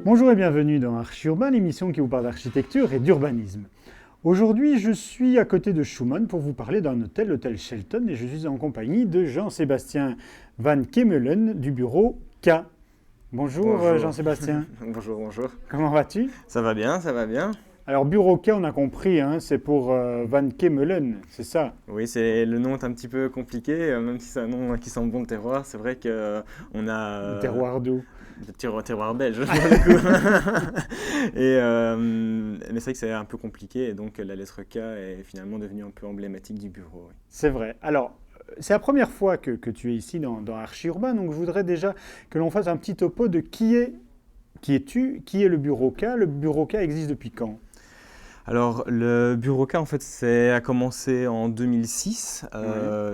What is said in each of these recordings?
Bonjour et bienvenue dans Archi-Urbain, l'émission qui vous parle d'architecture et d'urbanisme. Aujourd'hui, je suis à côté de Schumann pour vous parler d'un hôtel, l'hôtel Shelton, et je suis en compagnie de Jean-Sébastien Van Kemelen du bureau K. Bonjour, Jean-Sébastien. Bonjour, bonjour. Comment vas-tu? Ça va bien, ça va bien. Alors, bureau K, on a compris, hein, c'est pour Van Kemelen, c'est ça? Oui, le nom est un petit peu compliqué, même si c'est un nom qui sent bon le terroir. C'est vrai qu'on a... Le terroir d'où? Le terroir belge, pour le coup. Mais c'est vrai que c'est un peu compliqué, et donc la lettre K est finalement devenue un peu emblématique du bureau. Oui. C'est vrai. Alors, c'est la première fois que tu es ici dans Archi-Urbain, donc je voudrais déjà que l'on fasse un petit topo de qui es-tu, qui est le bureau K. Le bureau K existe depuis quand? Alors, le bureau K, en fait, a commencé en 2006.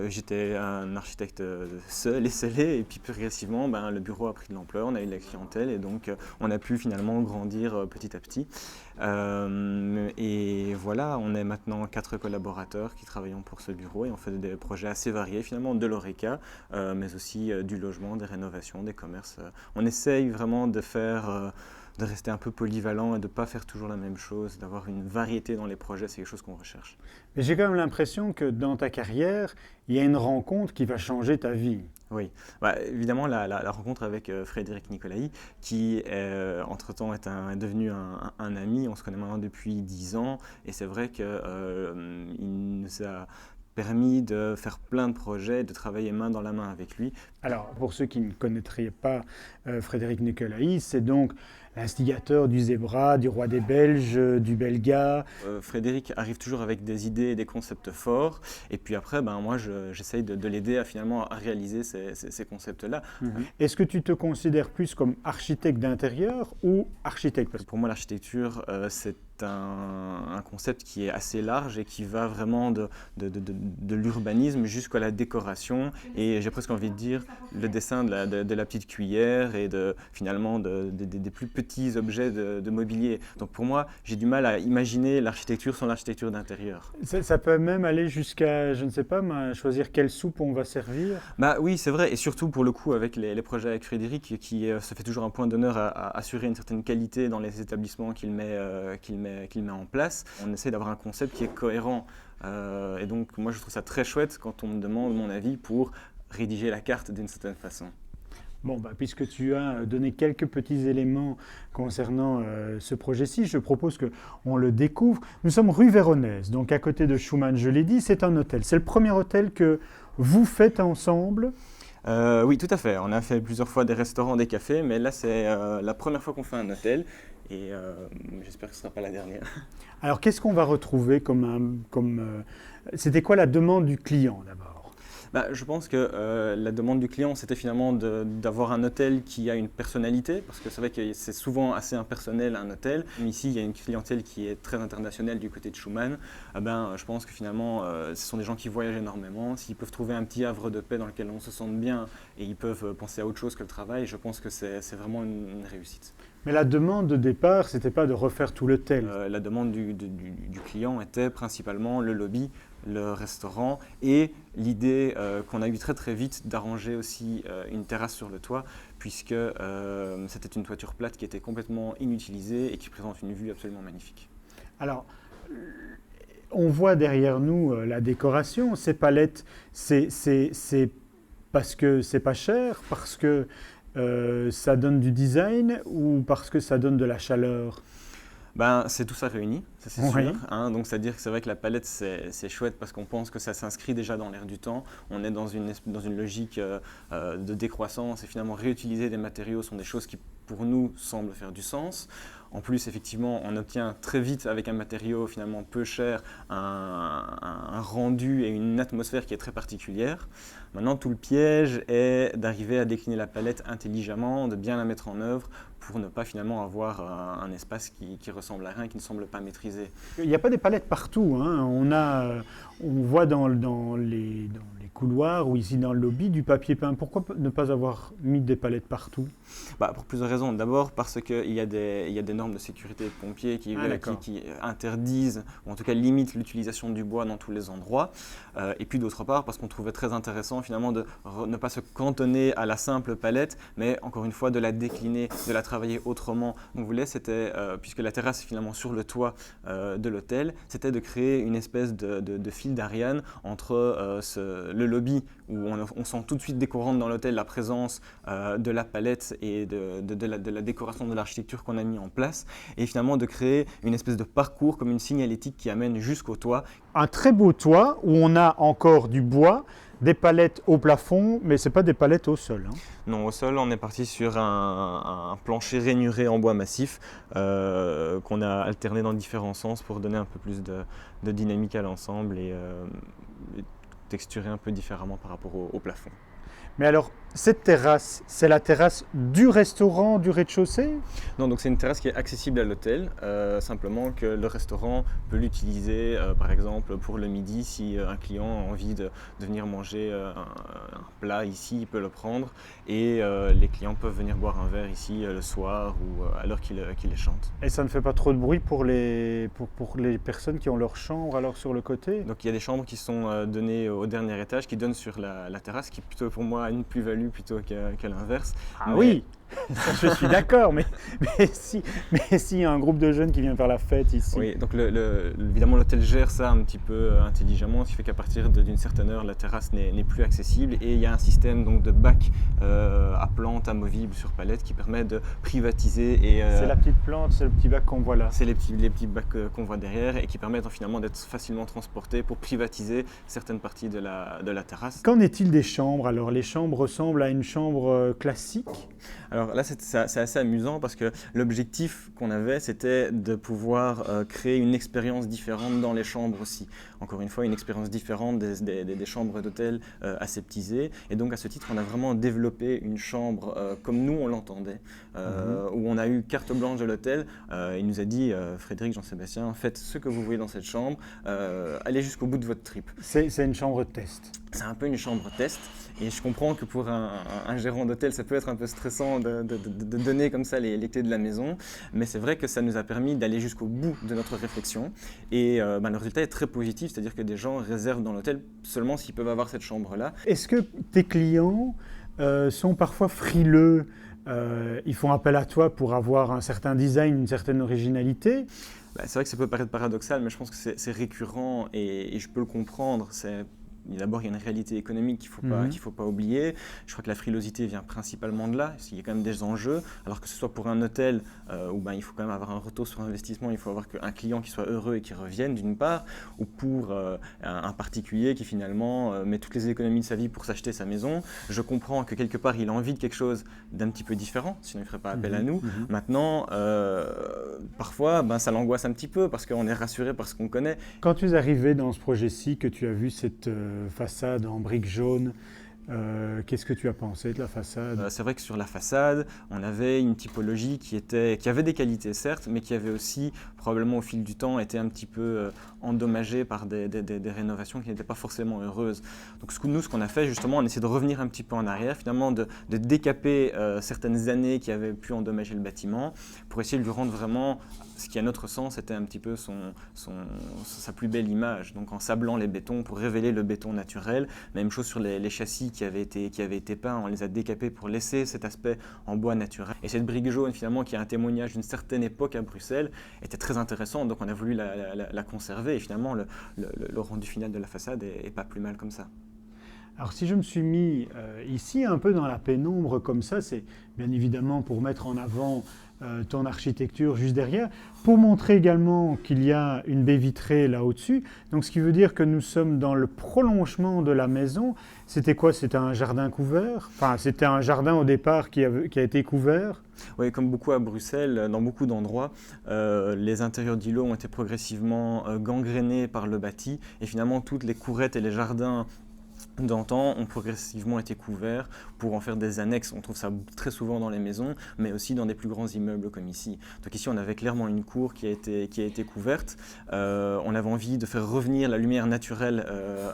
J'étais un architecte seul et scellé, et puis progressivement, le bureau a pris de l'ampleur, on a eu de la clientèle, et donc on a pu finalement grandir petit à petit. Et voilà, on est maintenant 4 collaborateurs qui travaillons pour ce bureau, et on fait des projets assez variés, finalement, de l'ORECA, mais aussi du logement, des rénovations, des commerces. On essaye vraiment de rester un peu polyvalent et de ne pas faire toujours la même chose, d'avoir une variété dans les projets, c'est quelque chose qu'on recherche. Mais j'ai quand même l'impression que dans ta carrière, il y a une rencontre qui va changer ta vie. Oui, évidemment la rencontre avec Frédéric Nicolai, qui entre-temps est devenu un ami, on se connaît maintenant depuis 10 ans, et c'est vrai qu'il nous a permis de faire plein de projets, de travailler main dans la main avec lui. Alors, pour ceux qui ne connaîtraient pas Frédéric Nicolai, c'est donc l'instigateur du Zebra, du Roi des Belges, du Belga. Frédéric arrive toujours avec des idées et des concepts forts, et puis après, moi, j'essaye de l'aider à finalement à réaliser ces concepts-là. Est-ce que tu te considères plus comme architecte d'intérieur ou architecte? Pour moi, l'architecture, c'est un concept qui est assez large et qui va vraiment de l'urbanisme jusqu'à la décoration, et j'ai presque envie de dire le dessin de la petite cuillère et finalement des plus petits objets de mobilier. Donc pour moi, j'ai du mal à imaginer l'architecture sans l'architecture d'intérieur. Ça peut même aller jusqu'à, je ne sais pas, choisir quelle soupe on va servir. Oui, c'est vrai, et surtout pour le coup avec les projets avec Frédéric, qui se fait toujours un point d'honneur à assurer une certaine qualité dans les établissements qu'il met en place. On essaie d'avoir un concept qui est cohérent, et donc moi je trouve ça très chouette quand on me demande mon avis pour rédiger la carte d'une certaine façon. Bon, puisque tu as donné quelques petits éléments concernant ce projet-ci, je propose qu'on le découvre. Nous sommes rue Véronèse, donc à côté de Schumann, je l'ai dit, c'est un hôtel. C'est le premier hôtel que vous faites ensemble? Oui, tout à fait. On a fait plusieurs fois des restaurants, des cafés, mais là c'est la première fois qu'on fait un hôtel, et j'espère que ce ne sera pas la dernière. Alors, qu'est-ce qu'on va retrouver c'était quoi la demande du client d'abord? Je pense que la demande du client, c'était finalement d'avoir un hôtel qui a une personnalité, parce que c'est vrai que c'est souvent assez impersonnel un hôtel. Ici, il y a une clientèle qui est très internationale du côté de Schumann. Je pense que finalement, ce sont des gens qui voyagent énormément. S'ils peuvent trouver un petit havre de paix dans lequel on se sente bien et ils peuvent penser à autre chose que le travail, je pense que c'est vraiment une réussite. Mais la demande de départ, c'était pas de refaire tout l'hôtel. La demande du client était principalement le lobby, le restaurant, et l'idée qu'on a eue très très vite d'arranger aussi une terrasse sur le toit, puisque c'était une toiture plate qui était complètement inutilisée et qui présente une vue absolument magnifique. Alors, on voit derrière nous la décoration. Ces palettes, c'est parce que c'est pas cher, parce que ça donne du design, ou parce que ça donne de la chaleur? C'est tout ça réuni, ça c'est Oui. sûr. Donc c'est-à-dire que c'est vrai que la palette c'est chouette parce qu'on pense que ça s'inscrit déjà dans l'air du temps. On est dans une logique de décroissance, et finalement réutiliser des matériaux sont des choses qui pour nous semblent faire du sens. En plus, effectivement, on obtient très vite avec un matériau finalement peu cher un rendu et une atmosphère qui est très particulière. Maintenant, tout le piège est d'arriver à décliner la palette intelligemment, de bien la mettre en œuvre pour ne pas finalement avoir un espace qui ressemble à rien, qui ne semble pas maîtrisé. maîtrisé. Il n'y a pas des palettes partout, hein. On voit dans les couloirs ou ici dans le lobby du papier peint. Pourquoi ne pas avoir mis des palettes partout? Pour plusieurs raisons. D'abord parce qu'il y a des normes de sécurité de pompiers qui interdisent, ou en tout cas limitent l'utilisation du bois dans tous les endroits. Et puis d'autre part parce qu'on trouvait très intéressant finalement de ne pas se cantonner à la simple palette, mais encore une fois de la décliner, de la travailler autrement. Donc, puisque la terrasse est finalement sur le toit de l'hôtel, c'était de créer une espèce de fil d'Ariane entre le lobby où on sent tout de suite dès qu'on rentre dans l'hôtel la présence de la palette et de la décoration de l'architecture qu'on a mis en place, et finalement de créer une espèce de parcours comme une signalétique qui amène jusqu'au toit. Un très beau toit où on a encore du bois, des palettes au plafond, mais ce n'est pas des palettes au sol, hein. Non, au sol, on est parti sur un plancher rainuré en bois massif qu'on a alterné dans différents sens pour donner un peu plus de dynamique à l'ensemble et texturer un peu différemment par rapport au plafond. Mais alors, cette terrasse, c'est la terrasse du restaurant du rez-de-chaussée? Non, donc c'est une terrasse qui est accessible à l'hôtel, simplement que le restaurant peut l'utiliser, par exemple, pour le midi, si un client a envie de venir manger un plat ici, il peut le prendre, et les clients peuvent venir boire un verre ici le soir ou à l'heure qu'il les chante. Et ça ne fait pas trop de bruit pour les personnes qui ont leur chambre alors sur le côté? Donc il y a des chambres qui sont données au dernier étage, qui donnent sur la terrasse, qui plutôt pour moi a une plus-value plutôt qu'à l'inverse. Ah oui, ça, je suis d'accord, mais si y a un groupe de jeunes qui vient faire la fête ici. Oui, donc évidemment l'hôtel gère ça un petit peu intelligemment, ce qui fait qu'à partir d'une certaine heure, la terrasse n'est plus accessible, et il y a un système donc de bac à plantes amovibles sur palette qui permet de privatiser. C'est la petite plante, c'est le petit bac qu'on voit là. C'est les petits bacs qu'on voit derrière et qui permettent finalement d'être facilement transportés pour privatiser certaines parties de la terrasse. Qu'en est-il des chambres? Alors les chambres ressemblent à une chambre classique? Alors là, c'est assez amusant parce que l'objectif qu'on avait, c'était de pouvoir créer une expérience différente dans les chambres aussi. Encore une fois, une expérience différente des chambres d'hôtel aseptisées. Et donc, à ce titre, on a vraiment développé une chambre comme nous, on l'entendait, où on a eu carte blanche de l'hôtel. Il nous a dit, Frédéric, Jean-Sébastien, faites ce que vous voulez dans cette chambre, allez jusqu'au bout de votre trip. C'est une chambre test. C'est un peu une chambre test. Et je comprends que pour un gérant d'hôtel, ça peut être un peu stressant de donner comme ça les clés de la maison. Mais c'est vrai que ça nous a permis d'aller jusqu'au bout de notre réflexion. Et le résultat est très positif, c'est-à-dire que des gens réservent dans l'hôtel seulement s'ils peuvent avoir cette chambre-là. Est-ce que tes clients sont parfois frileux? Ils font appel à toi pour avoir un certain design, une certaine originalité? C'est vrai que ça peut paraître paradoxal, mais je pense que c'est récurrent et je peux le comprendre. D'abord, il y a une réalité économique qu'il ne faut pas oublier. Je crois que la frilosité vient principalement de là. Il y a quand même des enjeux. Alors que ce soit pour un hôtel où il faut quand même avoir un retour sur investissement, il faut avoir un client qui soit heureux et qui revienne d'une part, ou pour un particulier qui finalement met toutes les économies de sa vie pour s'acheter sa maison. Je comprends que quelque part, il a envie de quelque chose d'un petit peu différent, sinon il ne ferait pas appel à nous. Maintenant, parfois, ça l'angoisse un petit peu parce qu'on est rassuré par ce qu'on connaît. Quand tu es arrivé dans ce projet-ci, que tu as vu cette façade en briques jaunes, qu'est-ce que tu as pensé de la façade? C'est vrai que sur la façade, on avait une typologie qui avait des qualités certes, mais qui avait aussi probablement au fil du temps été un petit peu endommagée par des rénovations qui n'étaient pas forcément heureuses. Donc ce qu'on a fait justement, on essaie de revenir un petit peu en arrière, finalement de décaper certaines années qui avaient pu endommager le bâtiment pour essayer de lui rendre vraiment ce qui à notre sens était un petit peu sa plus belle image. Donc en sablant les bétons pour révéler le béton naturel. Même chose sur les châssis qui avaient été peints, on les a décapés pour laisser cet aspect en bois naturel. Et cette brique jaune finalement qui est un témoignage d'une certaine époque à Bruxelles était très intéressante, donc on a voulu la conserver et finalement le rendu final de la façade est pas plus mal comme ça. Alors si je me suis mis ici un peu dans la pénombre comme ça, c'est bien évidemment pour mettre en avant ton architecture juste derrière, pour montrer également qu'il y a une baie vitrée là au-dessus. Donc ce qui veut dire que nous sommes dans le prolongement de la maison. C'était quoi? C'était un jardin couvert? Enfin, c'était un jardin au départ qui a été couvert? Oui, comme beaucoup à Bruxelles, dans beaucoup d'endroits, les intérieurs d'îlots ont été progressivement gangrénés par le bâti et finalement toutes les courettes et les jardins d'antan ont progressivement été couverts pour en faire des annexes. On trouve ça très souvent dans les maisons, mais aussi dans des plus grands immeubles comme ici. Donc ici, on avait clairement une cour qui a été couverte. On avait envie de faire revenir la lumière naturelle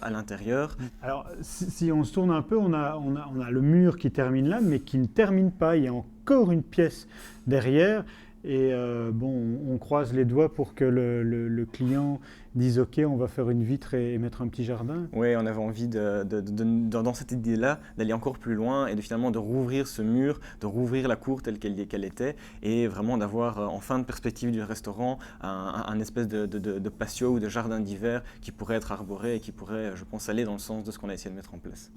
à l'intérieur. Alors, si on se tourne un peu, on a le mur qui termine là, mais qui ne termine pas. Il y a encore une pièce derrière. Et on croise les doigts pour que le client dise « Ok, on va faire une vitre et mettre un petit jardin ». Oui, on avait envie, dans cette idée-là, d'aller encore plus loin et finalement de rouvrir ce mur, de rouvrir la cour telle qu'elle était et vraiment d'avoir en fin de perspective du restaurant un espèce de patio ou de jardin d'hiver qui pourrait être arboré et qui pourrait, je pense, aller dans le sens de ce qu'on a essayé de mettre en place.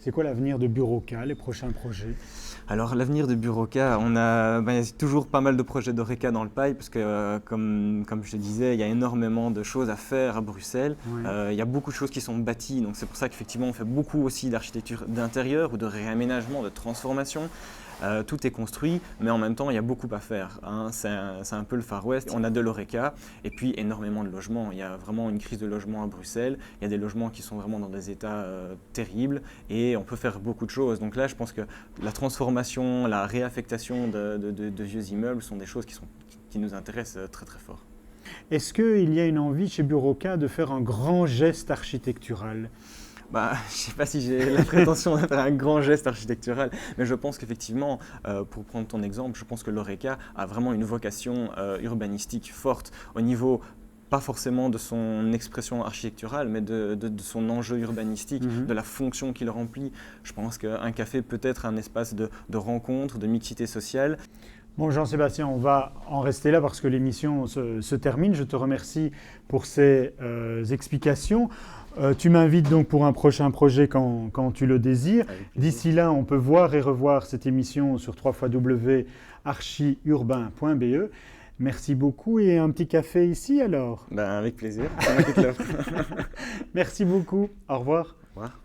C'est quoi l'avenir de Buroka, les prochains projets? Alors l'avenir de Buroka, il y a toujours pas mal de projets d'Horeca dans le pipe parce que comme je te disais, il y a énormément de choses à faire à Bruxelles. Ouais. Il y a beaucoup de choses qui sont bâties, donc c'est pour ça qu'effectivement on fait beaucoup aussi d'architecture d'intérieur ou de réaménagement, de transformation. Tout est construit, mais en même temps, il y a beaucoup à faire. C'est un peu le Far West. On a de l'Horeca et puis énormément de logements. Il y a vraiment une crise de logement à Bruxelles. Il y a des logements qui sont vraiment dans des états terribles et on peut faire beaucoup de choses. Donc là, je pense que la transformation, la réaffectation de vieux immeubles sont des choses qui nous intéressent très très fort. Est-ce qu'il y a une envie chez Buroka de faire un grand geste architectural? Je ne sais pas si j'ai la prétention de faire un grand geste architectural, mais je pense qu'effectivement, pour prendre ton exemple, je pense que l'Horeca a vraiment une vocation urbanistique forte au niveau, pas forcément de son expression architecturale, mais de son enjeu urbanistique, de la fonction qu'il remplit. Je pense qu'un café peut être un espace de rencontre, de mixité sociale. Bon, Jean-Sébastien, on va en rester là parce que l'émission se termine. Je te remercie pour ces explications. Tu m'invites donc pour un prochain projet quand tu le désires. D'ici là, on peut voir et revoir cette émission sur www.archiurbain.be. Merci beaucoup et un petit café ici alors. Avec plaisir. Merci beaucoup. Au revoir. Au revoir.